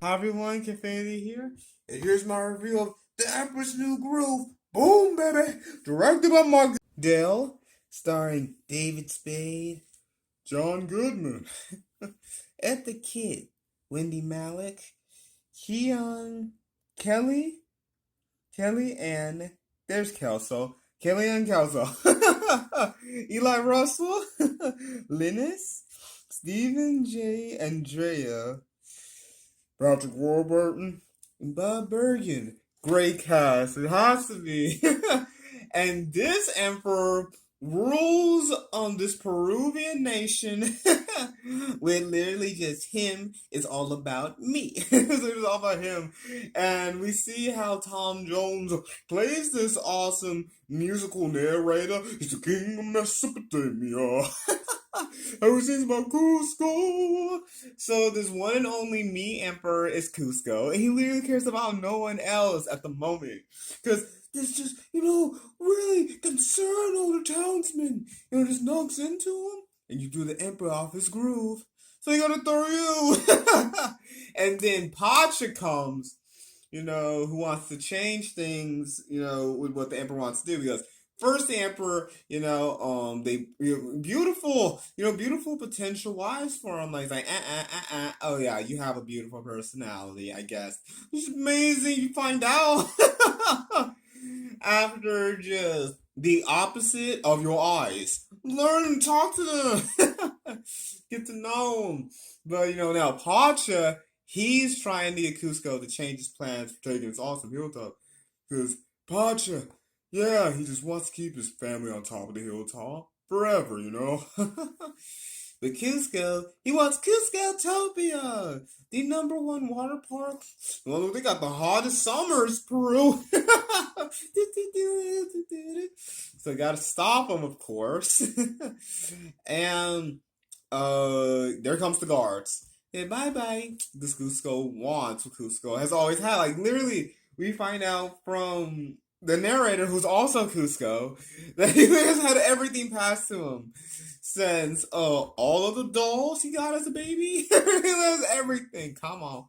Hi everyone, Kenfinity here, and here's my review of The Emperor's New Groove. Boom, baby! Directed by Mark Dell, starring David Spade, John Goodman, Ed the Kid, Wendy Malick, Keon Kelly, and there's Kelso. Kelly and Kelso. Eli Russell, Linus, Stephen J. Andrea, Patrick Warburton, and Bob Bergen. Great cast. It has to be. And this emperor rules on this Peruvian nation with literally just him. It's all about me. So it's all about him. And we see how Tom Jones plays this awesome musical narrator. He's the king of Mesopotamia. Ever since my Cusco. So this one and only me emperor is Cusco, and he literally cares about no one else at the moment. Because there's just, really concerned older townsmen. Just knocks into him, and you do the emperor off his groove. So he gonna throw you. And then Pacha comes, who wants to change things, with what the emperor wants to do. Because first the emperor, beautiful potential wives for him. Like, he's like, oh yeah, you have a beautiful personality, I guess. It's amazing. You find out after just the opposite of your eyes. Learn and talk to them. Get to know them. But, now Pacha, he's trying to get Cusco to change his plans for taking this awesome hilltop. Because Pacha, yeah, he just wants to keep his family on top of the hilltop forever, But Cusco, he wants Cusco-topia, the #1 water park. Well, they got the hottest summers, Peru. So gotta stop him, of course. And there comes the guards. And bye-bye. This Cusco wants what Cusco has always had. Like, literally, we find out from the narrator, who's also Cusco, that he has had everything passed to him. Since all of the dolls he got as a baby. He has everything. Come on.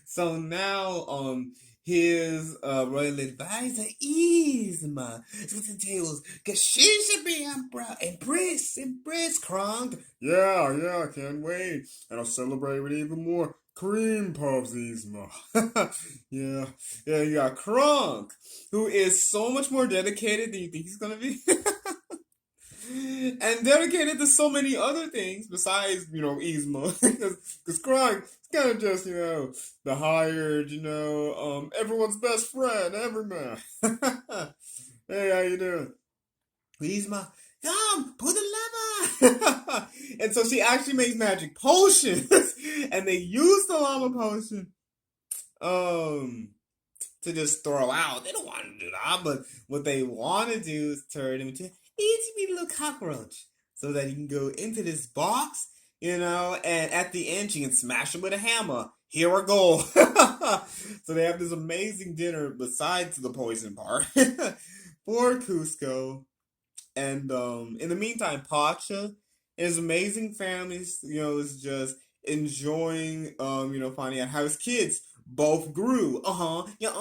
So now his royal advisor Yzma with the tails, cause she should be Empress Kronk. Yeah, can't wait. And I'll celebrate with even more cream puffs, Yzma. yeah, you got Kronk, who is so much more dedicated than you think he's gonna be. And dedicated to so many other things besides, Yzma. Because Kronk is kind of just, the hired, everyone's best friend, everyman. Hey, how you doing? Yzma, come, pull the lever. And so she actually makes magic potions. And they use the lava potion to just throw out. They don't want to do that, but what they want to do is turn him into an itty bitty little cockroach so that he can go into this box, and at the end you can smash him with a hammer. Here we go. So they have this amazing dinner besides the poison part for Cusco. And in the meantime, Pacha and his amazing families, is just enjoying, finding out how his kids both grew. Yeah.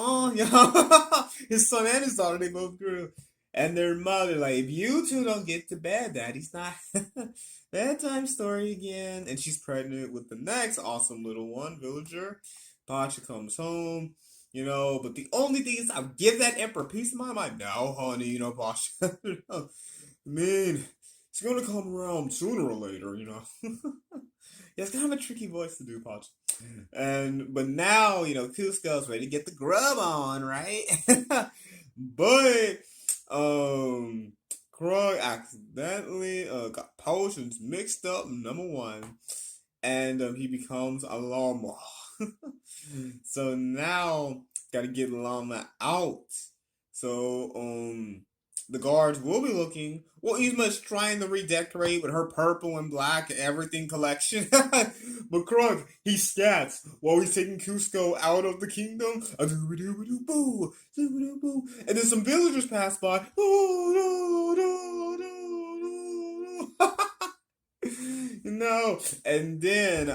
His son and his daughter, they both grew. And their mother, like, if you two don't get to bed, Daddy's not. Bedtime story again. And she's pregnant with the next awesome little one, villager. Pacha comes home. But the only thing is, I'll give that emperor peace of mind. I'm like, no, honey, Pacha. I mean, it's gonna come around sooner or later, Yeah, it's kind of a tricky voice to do, Pacha. But now, Cusco's ready to get the grub on, right? But, Krug accidentally got potions mixed up, #1. And he becomes a llama. So now, gotta get llama out. So, the guards will be looking. Well, Yzma trying to redecorate with her purple and black everything collection. But Krug, he scats while he's taking Cusco out of the kingdom. And then some villagers pass by. No. And then,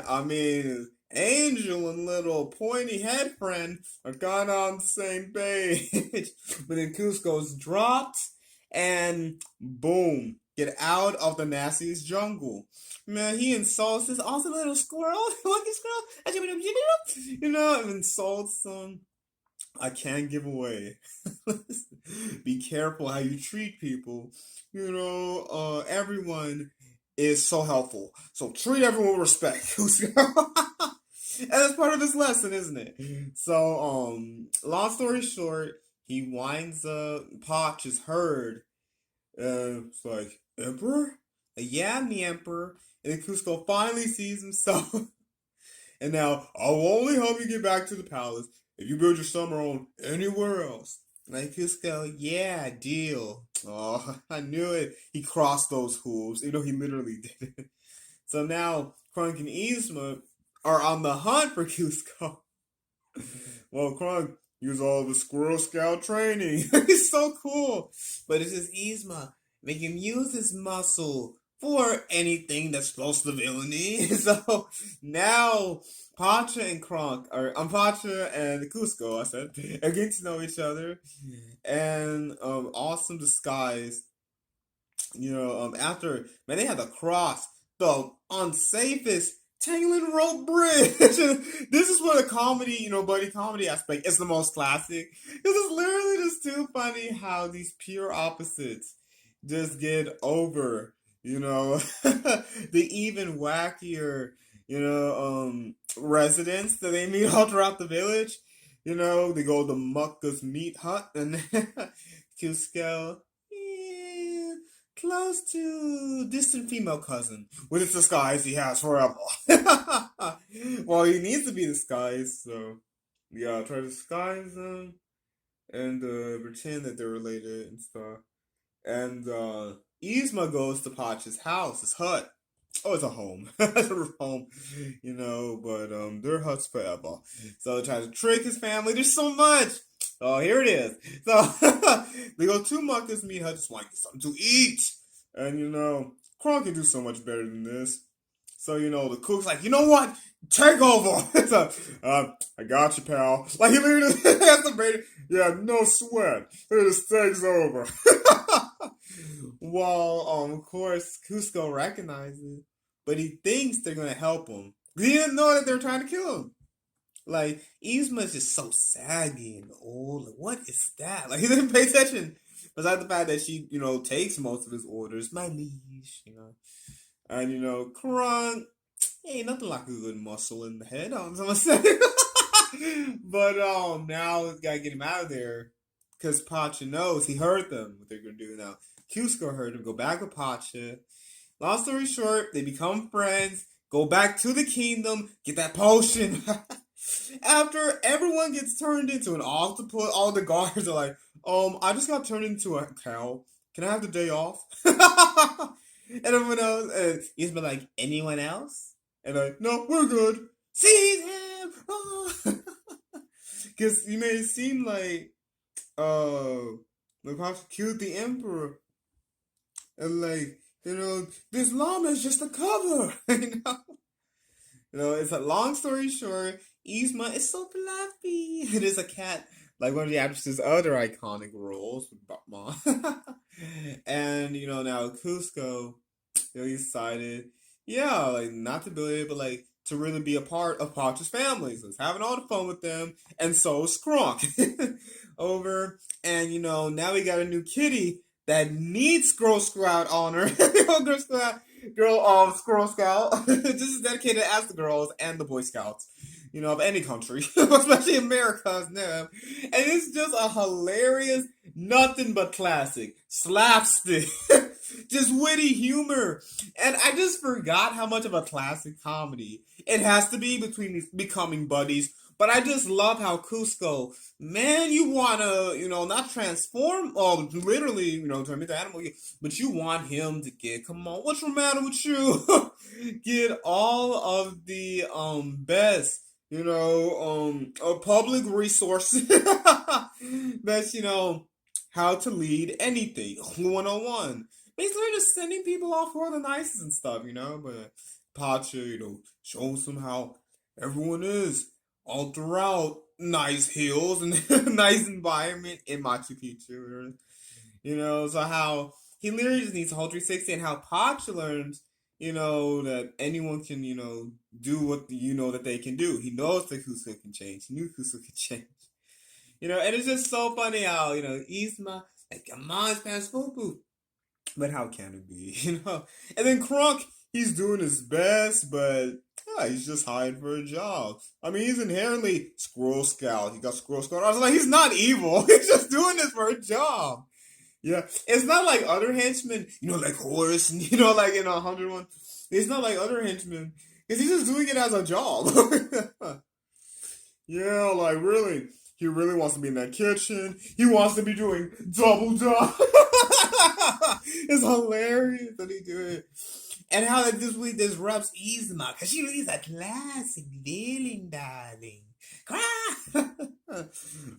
Angel and little pointy head friend are kind of on the same page. But then Cusco's dropped, and boom, get out of the nastiest jungle. Man, he insults this awesome little squirrel, lucky squirrel, and insults him. I can't give away. Be careful how you treat people. Everyone is so helpful. So treat everyone with respect. And that's part of his lesson, isn't it? So, long story short, he winds up, Potch is heard. It's like, Emperor? Yeah, I'm the Emperor. And then Cusco finally sees himself. And now, I'll only help you get back to the palace if you build your summer home anywhere else. Like Cusco, yeah, deal. Oh, I knew it. He crossed those hooves. He literally did it. So now, Krunk and Yzma are on the hunt for Cusco. Well, Krunk used all the Squirrel Scout training. He's so cool. But it's just Yzma. Make him use his muscle for anything that's close to villainy. So now Pacha and Kronk Pacha and Cusco, I said, are getting to know each other. And awesome disguise. After they had to cross the unsafest Tangling Rope Bridge. This is where the comedy, buddy comedy aspect is the most classic. It's literally just too funny how these pure opposites just get over, the even wackier, residents that they meet all throughout the village. They go to Mucka's meat hut and Cusco, close to distant female cousin with its disguise he has forever. Well, he needs to be disguised, so yeah, try to disguise them and pretend that they're related and stuff. And Yzma goes to Potch's house, his hut. Oh, it's a home. It's a home, but their hut's forever. So they try to trick his family. There's so much. Oh, here it is. So they go to Mucka's meat hut, just want to get something to eat. And Kronk can do so much better than this. So the cook's like, you know what? Take over. So, I got you, pal. Like he literally has the bait. Yeah, no sweat. The steak's over. Well, of course, Cusco recognizes, but he thinks they're gonna help him. He didn't know that they were trying to kill him. Like Yzma's just so saggy and old. Like, what is that? Like he didn't pay attention. Besides the fact that she, takes most of his orders, my liege, and Krunk, ain't nothing like a good muscle in the head. I'm gonna say. But now we gotta get him out of there because Pacha knows he heard them. What they're gonna do now? Cusco heard him. Go back with Pacha. Long story short, they become friends. Go back to the kingdom. Get that potion. After everyone gets turned into an octopus, all the guards are like, I just got turned into a cow. Can I have the day off? And everyone else, and he's been like, anyone else? And like, no, we're good. Seize him! Because you made it seem like, Natasha killed the emperor. And like, this llama is just a cover. It's a long story short. Yzma is so fluffy. It is a cat, like one of the actress's other iconic roles with Batman. And now Cusco, he decided, yeah, like not to build it, but like to really be a part of Potter's family. So he's having all the fun with them, and so is Kronk. Over, and now we got a new kitty that needs Girl Scout honor. Squirrel Scout. This is dedicated as the girls and the Boy Scouts, of any country, especially America's now. And it's just a hilarious, nothing but classic slapstick, just witty humor. And I just forgot how much of a classic comedy it has to be between these becoming buddies. But I just love how Cusco, man, you want to, not transform, literally, turn into animal, but you want him to get, come on, what's the matter with you? Get all of the best, public resources. That's, how to lead anything, 101. Basically, just sending people off for the nicest and stuff, but Pacha, shows them how Everyone is all throughout nice hills and nice environment in Machu Picchu. So how he literally just needs a whole 360 and how Pacha learns, that anyone can, do what that they can do. He knows that Cusco can change. He knew Cusco could change. And it's just so funny how, Isma, like, come on, it's past Fubu. But how can it be, And then Crunk, he's doing his best, but he's just hired for a job. I mean, he's inherently Squirrel Scout. He got Squirrel Scout. I was like, he's not evil. He's just doing this for a job. Yeah, it's not like other henchmen, like Horus, and like in 101. It's not like other henchmen, because he's just doing it as a job. Yeah, like really, he really wants to be in that kitchen. He wants to be doing double job. It's hilarious that he do it, and how that this really disrupts Izuma, because she really is a classic villain, darling.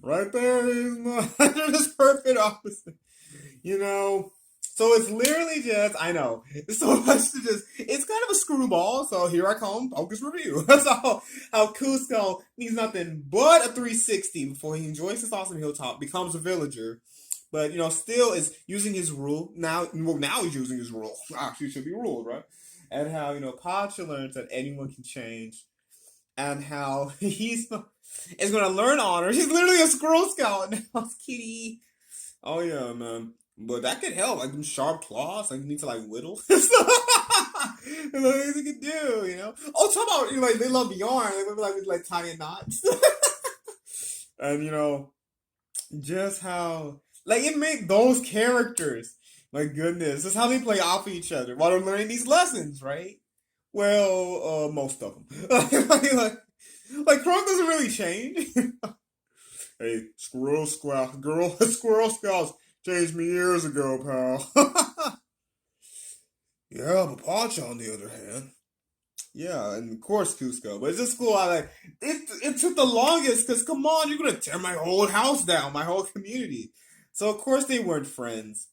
Right there, Izuma. They're just perfect opposite. You know, so it's literally just, I know, it's so much to just, it's kind of a screwball, so here I come, focus review. That's how Cusco needs nothing but a 360 before he enjoys his awesome hilltop, becomes a villager, but, still is using his rule, now he's using his rule, actually should be ruled, right? And how, Pacha learns that anyone can change, and how he's is going to learn honor. He's literally a Squirrel Scout now, kitty. Oh yeah, man. But that could help, like them sharp claws, like you need to like whittle. Things you can do. Oh, talk about like they love yarn, like with like tying knots, and just how like it made those characters. My goodness, that's how they play off of each other while they're learning these lessons, right? Well, most of them. like Krunk doesn't really change. Hey, Squirrel Scout, Squirrel Scouts changed me years ago, pal. Yeah, but Pacha, on the other hand, yeah, and of course Cusco. But it's just cool. It took the longest because come on, you're gonna tear my whole house down, my whole community. So of course they weren't friends.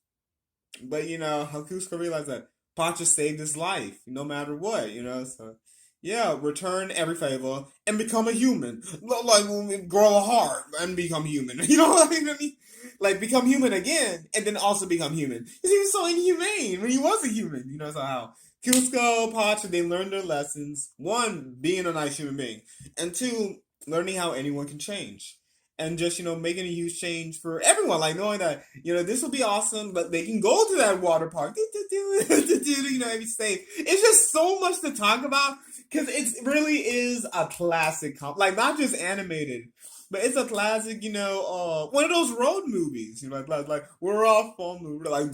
But how Cusco realized that Pacha saved his life, no matter what. So yeah, return every favor and become a human. Like grow a heart and become human. You know what I mean? Like become human again and then also become human. Because he was so inhumane when he was a human. So how Cusco, Pacha, they learned their lessons. One, being a nice human being. And two, learning how anyone can change. And just, making a huge change for everyone. Like knowing that, this will be awesome, but they can go to that water park. Every safe. It's just so much to talk about because it really is a classic, like not just animated, but it's a classic, one of those road movies, like we're all from, like,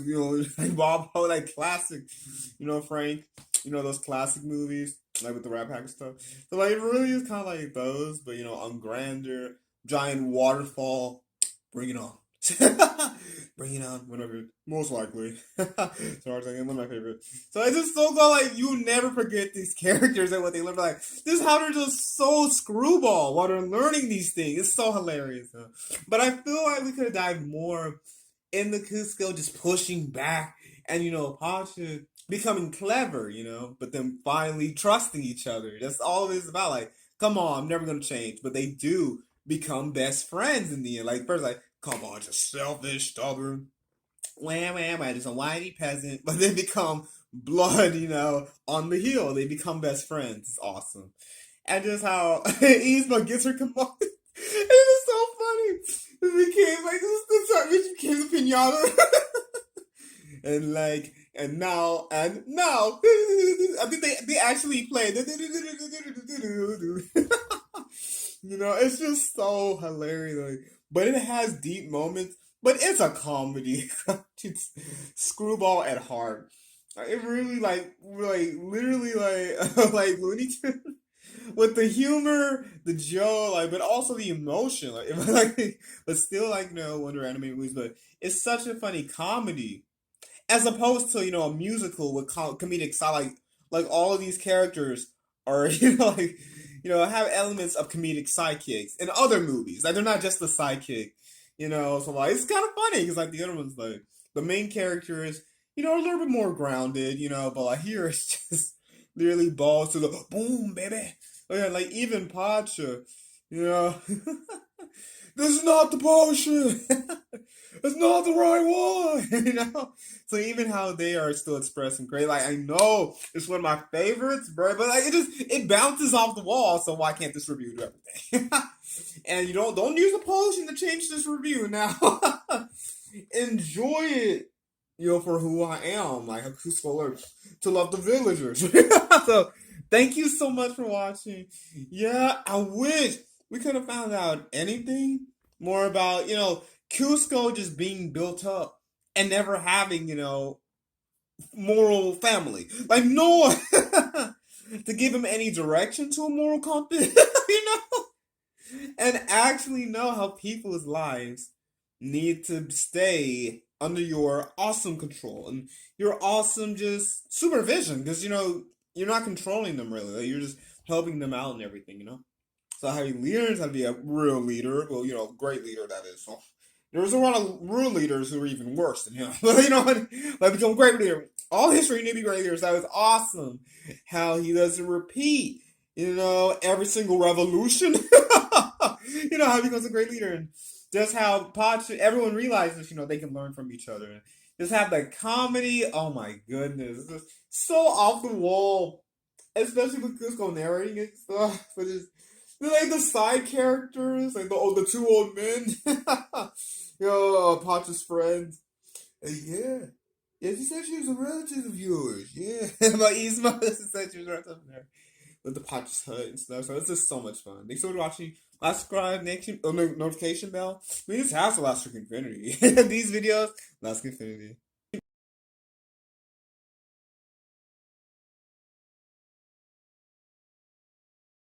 like Bob Hope, like classic, Frank, those classic movies, like with the Rat Pack and stuff. So, like, it really is kind of like those, but, on grander, giant waterfall, bring it on. Bring it on, whatever. Most likely. So I was like, one of my favorites. So it's just so cool, like, you never forget these characters and what they look like. This is how they're just so screwball while they're learning these things. It's so hilarious. But I feel like we could have dived more in the Cusco just pushing back and, Pacha becoming clever, but then finally trusting each other. That's all it is about. Like, come on, I'm never going to change. But they do become best friends in the end. Like, first, like, come on, just selfish, stubborn, wham, just a whiny peasant, but they become blood, on the heel. They become best friends. It's awesome. And just how Yzma gets her command. It's so funny. It became like this time it became a pinata. And like and now I think they actually played. It's just so hilarious. Like, but it has deep moments. But it's a comedy. It's screwball at heart. It really literally like Looney Tunes with the humor, the joke, like, but also the emotion, but still like Wonder animated movies. But it's such a funny comedy as opposed to a musical with comedic side, like all of these characters are have elements of comedic sidekicks in other movies. Like they're not just the sidekick, So like it's kind of funny because like the other ones, like the main character is a little bit more grounded, but like here it's just literally balls to the boom, baby. Oh yeah, like even Pacha, you know, this is not the potion. It's not the right one, you know. So even how they are still expressing great, like I know it's one of my favorites, bro, but like it bounces off the wall. So why can't this review do everything? And you don't use a potion to change this review now. Enjoy it, you know, for who I am, like a Cusco to love the villagers. So thank you so much for watching. Yeah, I wish we could have found out anything more about, you know, Cusco just being built up and never having, you know, moral family. Like no one to give him any direction to a moral compass, you know? And actually know how people's lives need to stay under your awesome control and your awesome just supervision because you know you're not controlling them really, like, you're just helping them out and everything, you know. So how he learns how to be a real leader, well, you know, great leader that is. So there's a lot of real leaders who are even worse than him. You know, like become a great leader. All history need to be great leaders. That was awesome. How he doesn't repeat, you know, every single revolution. You know how he becomes a great leader, and just how everyone realizes, you know, they can learn from each other. And just have the comedy. Oh my goodness, it's just so off the wall, especially with Cusco narrating it stuff. But just like the side characters, like the two old men, you know, Pacha's friends. Yeah. Yeah, she said she was a relative of yours. Yeah. But Isma said she was a relative of her. With the Pacha's hut and stuff. So it's just so much fun. Thanks for watching. Last subscribe, notification bell. We just have the last freaking Infinity. These videos, last Infinity.